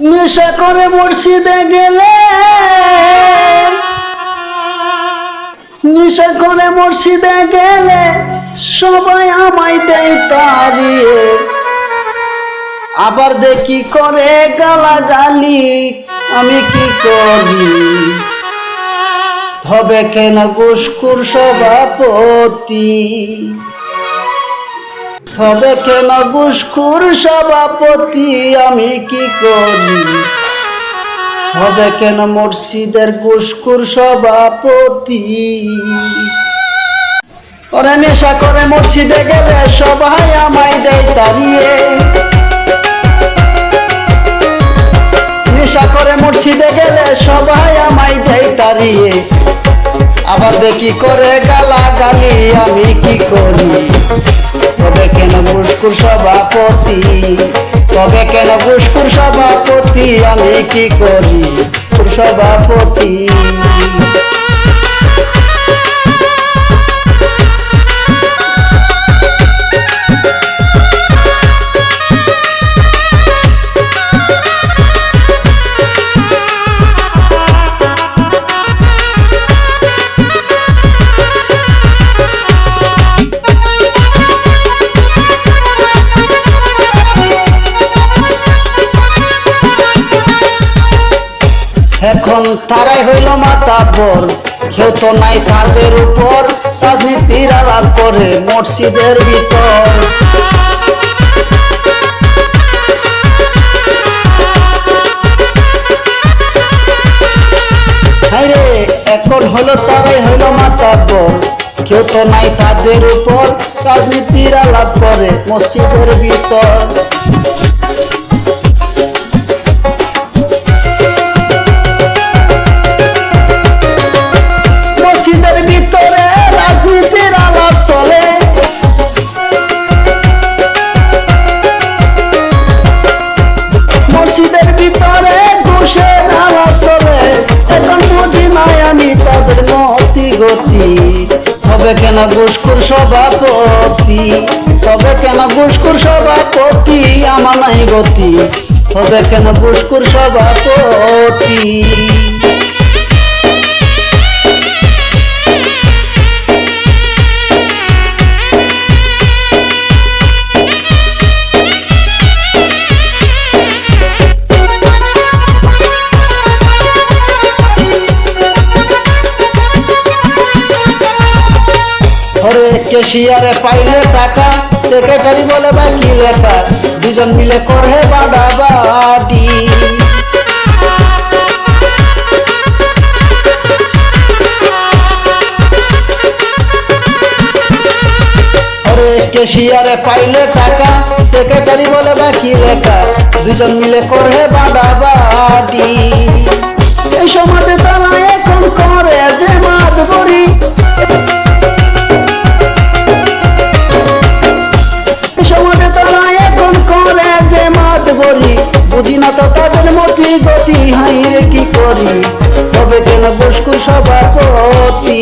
নেশা করে মুর্শিদে গেলে, নেশা করে মুর্শিদে গেলে সবাই আমায় দেয় তাড়িয়ে। আবার দেখি করে গালাগালি, আমি কি করি? হবে কেন ঘুষখোর সভাপতি? হবে কেন ঘুষখোর সভাপতি? আমি কি করি? হবে কেন মসজিদের ঘুষখোর সভাপতি? ওরে নেশা করে মসজিদে গেলে সবাই আমায় দেয় তাড়িয়ে। নেশা করে মসজিদে গেলে সবাই আমায় দেয় তাড়িয়ে। আবার দেখি করে গালাগালি, আমি কি করি? তবে কেন ঘুষখোর সভাপতি? তবে কেন ঘুষখোর সভাপতি? আমি কি করি? সভাপতি এখন তারাই হইল মাতাব্বর, কেউ তো নাই তাদের উপর। রাজনীতির আলাপ করে মসজিদের ভিতর। হায়রে এখন হলো তারাই হইল মাতাব্বর, কেউ তো নাই তাদের উপর। রাজনীতির আলাপ করে মসজিদের ভিতর। তবে কেন ঘুষখোর সভাপতি? তবে কেন ঘুষখোর সভাপতি? আমার নাই গতি। তবে কেন ঘুষখোর সভাপতি? ওরে কেশিয়ারে পাইলে টাকা, সেক্রেটারি বলে বাকি লেখা। দুজন মিলে করে বাড়াবাড়ি। ওরে কেশিয়ারে পাইলে টাকা, সেক্রেটারি বলে বাকি লেখা। দুজন মিলে করে বাড়াবাড়ি। এই সমাজে তারা এখন করে যে মাতবরি। বুঝি না তো তাদের মতি গতি, হাইরে কি করি? তবে কেন ঘুষখোর সভাপতি?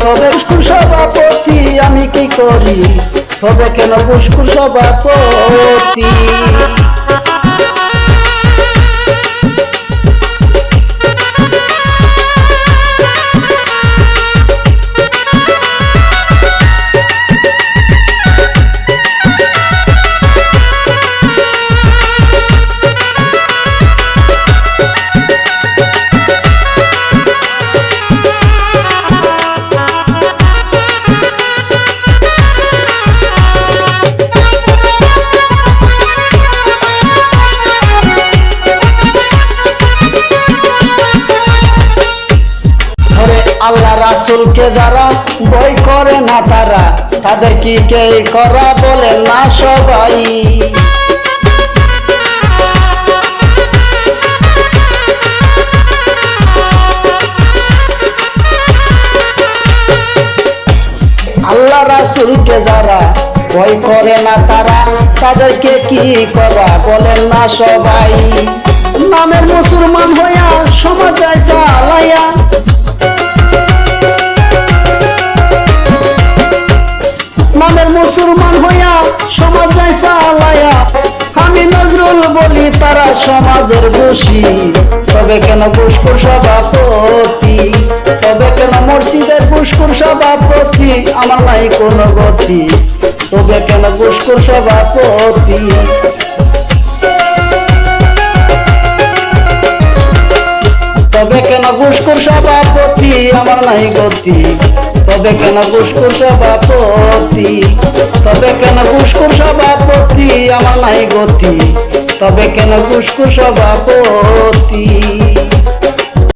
তবে ঘুষখোর সভাপতি আমি কি করি? তবে কেন ঘুষখোর সভাপতি? আল্লাহ রাসূলকে যারা ভয় করে না তারা, তাদের কি কে করা বলে না সবাই। আল্লাহ রাসূলকে যারা ভয় করে না তারা, তাদেরকে কি করা বলেন না সবাই। নামের মুসলমান হইয়া সমাজ যায় চালাইয়া। নামের মুসলমান হইয়া সমাজ যায় চালাইয়া। আমি নজরুল বলি যদি তারা সমাজের দোষী, তবে কেন ঘুষখোর সভাপতি? তবে কেন মসজিদের ঘুষখোর সভাপতি? আমার নাই কোনো গতি, তবে কেন ঘুষখোর সভাপতি? তবে কেন ঘুষখোর সভাপতি? আমার নাই গতি, তবে কেন ঘুষখোর সভাপতি? তবে কেন ঘুষখোর সভাপতি? আমার নাই গতি, তবে কেন ঘুষখোর সভাপতি?